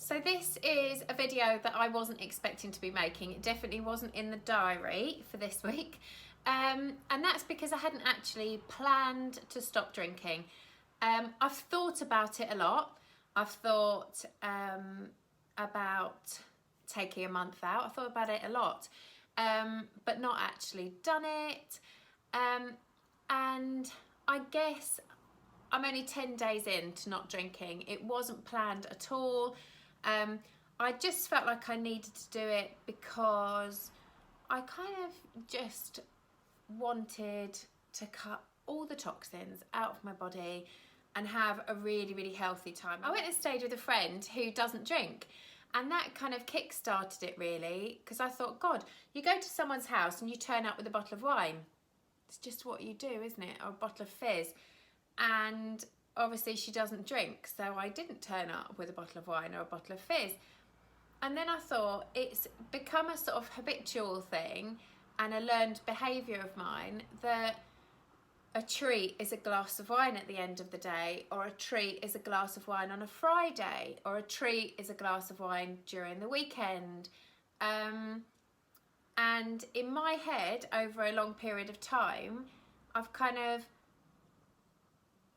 So this is a video that I wasn't expecting to be making. It definitely wasn't in the diary for this week. And that's because I hadn't actually planned to stop drinking. I've thought about it a lot. I've thought about taking a month out. I thought about it a lot, but not actually done it. And I guess I'm only 10 days in to not drinking. It wasn't planned at all. I just felt like I needed to do it because I kind of just wanted to cut all the toxins out of my body and have a really, really healthy time. I went and stayed with a friend who doesn't drink, and that kind of kick-started it really, because I thought, God, you go to someone's house and you turn up with a bottle of wine. It's just what you do, isn't it? Or a bottle of fizz. And obviously she doesn't drink, so I didn't turn up with a bottle of wine or a bottle of fizz. And then I thought, it's become a sort of habitual thing and a learned behaviour of mine that a treat is a glass of wine at the end of the day, or a treat is a glass of wine on a Friday, or a treat is a glass of wine during the weekend. And in my head, over a long period of time, I've kind of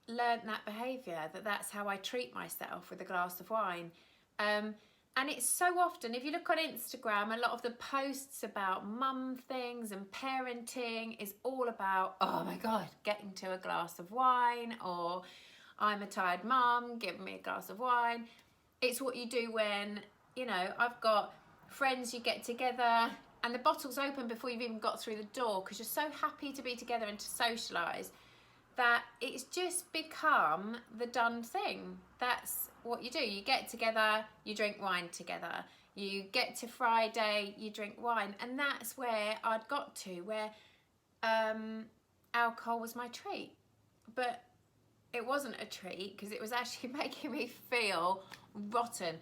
learned that behaviour, that's how I treat myself, with a glass of wine. And it's so often, if you look on Instagram, a lot of the posts about mum things and parenting is all about, oh my God, getting to a glass of wine, or I'm a tired mum, give me a glass of wine. It's what you do when, you know, I've got friends, you get together and the bottle's open before you've even got through the door because you're so happy to be together and to socialise, that it's just become the done thing. That's what you do. You get together, you drink wine together. You get to Friday, you drink wine. And that's where I'd got to, where alcohol was my treat. But it wasn't a treat because it was actually making me feel rotten.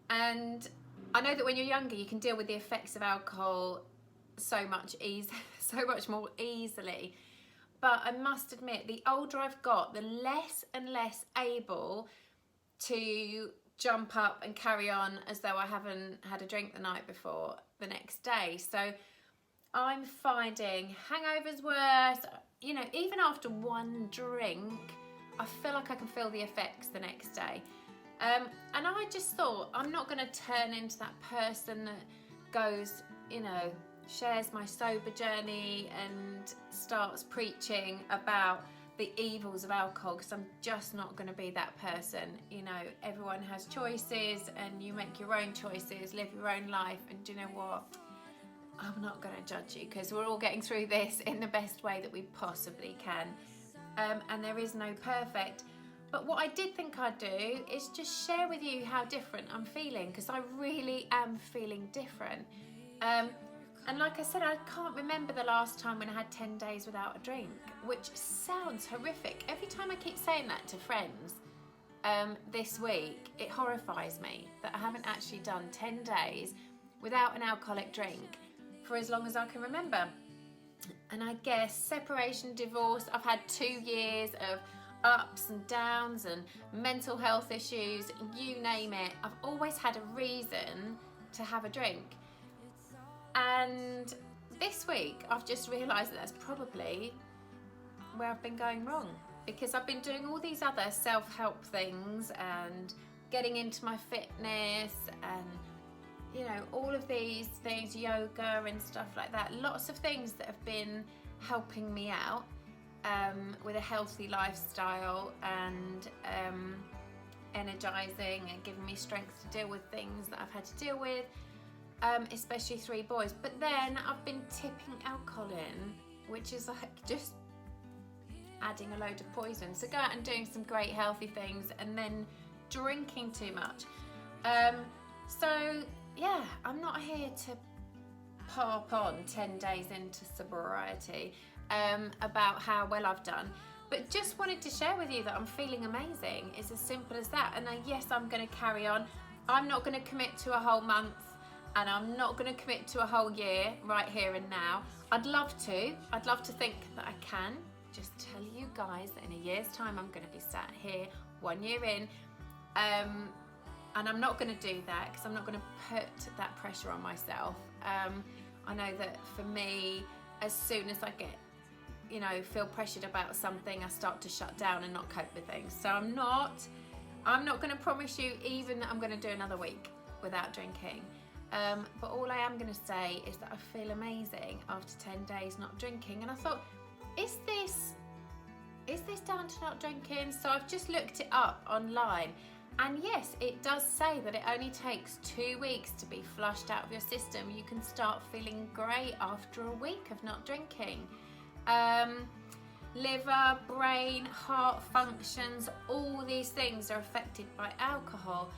And I know that when you're younger, you can deal with the effects of alcohol so much more easily. But I must admit, the older I've got, the less and less able to jump up and carry on as though I haven't had a drink the night before the next day. So I'm finding hangovers worse. You know, even after one drink, I feel like I can feel the effects the next day. And I just thought, I'm not going to turn into that person that goes, you know, shares my sober journey and starts preaching about the evils of alcohol, because I'm just not going to be that person. You know, everyone has choices and you make your own choices, live your own life, and do you know what? I'm not going to judge you because we're all getting through this in the best way that we possibly can. And there is no perfect. But what I did think I'd do is just share with you how different I'm feeling, because I really am feeling different. And like I said, I can't remember the last time when I had 10 days without a drink, which sounds horrific. Every time I keep saying that to friends this week, it horrifies me that I haven't actually done 10 days without an alcoholic drink for as long as I can remember. And I guess separation, divorce, I've had 2 years of ups and downs and mental health issues, you name it. I've always had a reason to have a drink. And this week I've just realised that that's probably where I've been going wrong, because I've been doing all these other self-help things and getting into my fitness and, you know, all of these things, yoga and stuff like that, lots of things that have been helping me out with a healthy lifestyle and energising and giving me strength to deal with things that I've had to deal with. Especially 3 boys. But then I've been tipping alcohol in, which is like just adding a load of poison. So go out and doing some great healthy things and then drinking too much. So yeah, I'm not here to pop on 10 days into sobriety about how well I've done. But just wanted to share with you that I'm feeling amazing. It's as simple as that. And yes, I'm going to carry on. I'm not going to commit to a whole month. And I'm not going to commit to a whole year right here and now. I'd love to. I'd love to think that I can. Just tell you guys that in a year's time I'm going to be sat here 1 year in And I'm not going to do that because I'm not going to put that pressure on myself. I know that for me, as soon as I get, feel pressured about something, I start to shut down and not cope with things. So I'm not going to promise you even that I'm going to do another week without drinking. But all I am going to say is that I feel amazing after 10 days not drinking. And I thought, is this down to not drinking? So I've just looked it up online. And yes, it does say that it only takes 2 weeks to be flushed out of your system. You can start feeling great after a week of not drinking. Liver, brain, heart functions, all these things are affected by alcohol.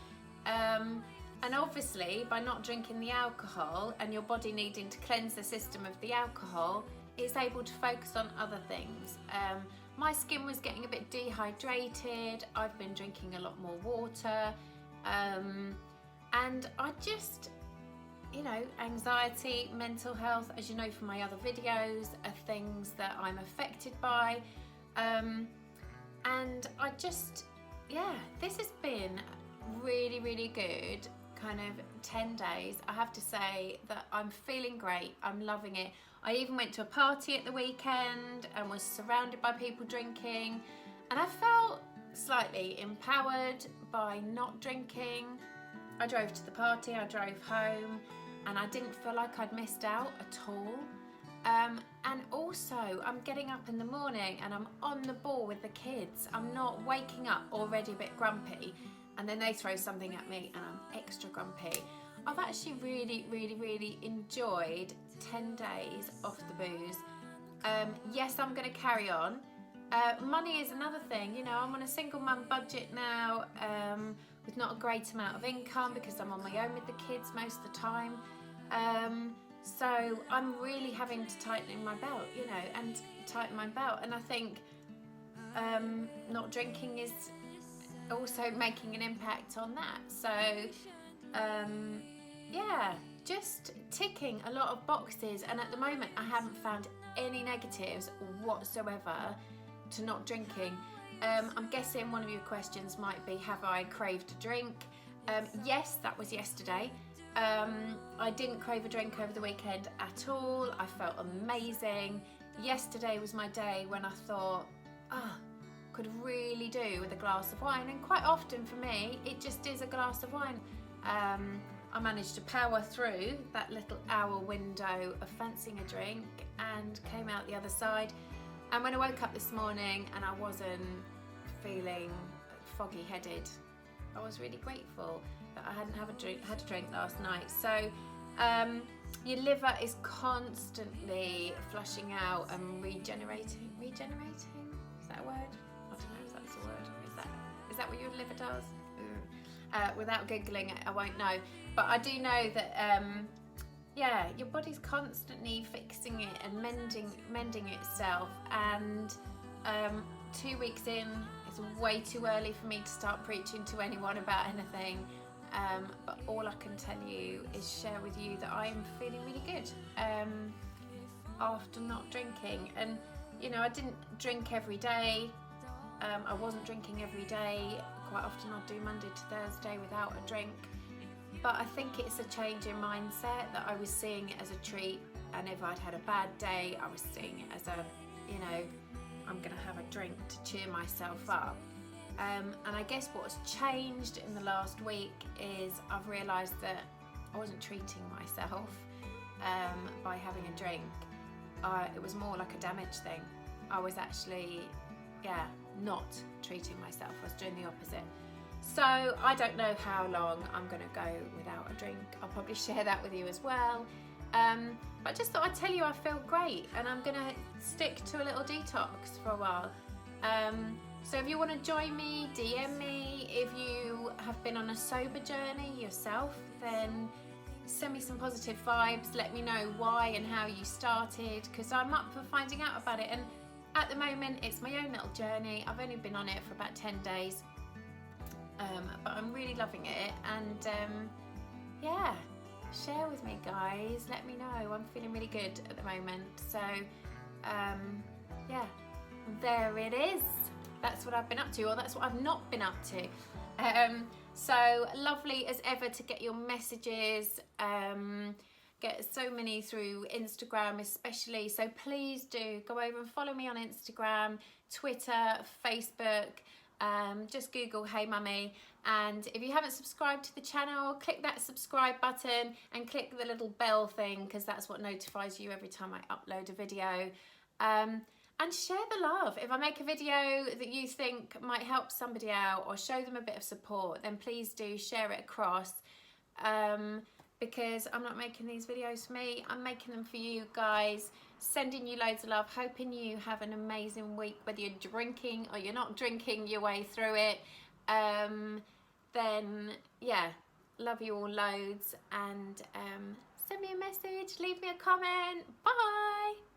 And obviously, by not drinking the alcohol and your body needing to cleanse the system of the alcohol, it's able to focus on other things. My skin was getting a bit dehydrated. I've been drinking a lot more water. And I just, anxiety, mental health, as you know from my other videos, are things that I'm affected by. And I just, this has been really, really good kind of 10 days. I have to say that I'm feeling great. I'm loving it. I even went to a party at the weekend and was surrounded by people drinking, and I felt slightly empowered by not drinking. I drove to the party, I drove home, and I didn't feel like I'd missed out at all. And also, I'm getting up in the morning and I'm on the ball with the kids. I'm not waking up already a bit grumpy and then they throw something at me and I'm extra grumpy. I've actually really, really, really enjoyed 10 days off the booze. Yes, I'm going to carry on. Money is another thing. I'm on a single mum budget now with not a great amount of income because I'm on my own with the kids most of the time. So I'm really having to tighten my belt, and tighten my belt. And I think not drinking is also making an impact on that. So just ticking a lot of boxes, and at the moment I haven't found any negatives whatsoever to not drinking. I'm guessing one of your questions might be, have I craved a drink? Yes, that was yesterday. I didn't crave a drink over the weekend at all. I felt amazing. Yesterday was my day when I thought, could really do with a glass of wine, and quite often for me it just is a glass of wine. I managed to power through that little hour window of fancying a drink and came out the other side. And when I woke up this morning and I wasn't feeling foggy headed, I was really grateful that I hadn't had a drink last night. So your liver is constantly flushing out and regenerating. Is that a word? I don't know if that's a word. Is that what your liver does? Without Googling it, I won't know. But I do know that, your body's constantly fixing it and mending itself. And 2 weeks in, it's way too early for me to start preaching to anyone about anything. But all I can tell you is share with you that I am feeling really good after not drinking. And, I didn't drink every day. I wasn't drinking every day. Quite often I'll do Monday to Thursday without a drink. But I think it's a change in mindset, that I was seeing it as a treat, and if I'd had a bad day, I was seeing it as I'm going to have a drink to cheer myself up. And I guess what's changed in the last week is I've realised that I wasn't treating myself by having a drink. It was more like a damage thing. I was actually, not treating myself. I was doing the opposite. So I don't know how long I'm going to go without a drink. I'll probably share that with you as well. But I just thought I'd tell you I feel great, and I'm going to stick to a little detox for a while. So if you want to join me, DM me. If you have been on a sober journey yourself, then send me some positive vibes. Let me know why and how you started, because I'm up for finding out about it. And at the moment, it's my own little journey. I've only been on it for about 10 days. But I'm really loving it. And share with me, guys. Let me know. I'm feeling really good at the moment. So, there it is. That's what I've been up to, or that's what I've not been up to. So lovely as ever to get your messages. Get so many through Instagram especially, so please do go over and follow me on Instagram, Twitter, Facebook. Just Google Hey Mummy, and if you haven't subscribed to the channel, click that subscribe button and click the little bell thing, because that's what notifies you every time I upload a video. And share the love. If I make a video that you think might help somebody out or show them a bit of support, then please do share it across, because I'm not making these videos for me, I'm making them for you guys, sending you loads of love, hoping you have an amazing week, whether you're drinking or you're not drinking your way through it. Then yeah, love you all loads, and send me a message, leave me a comment. Bye.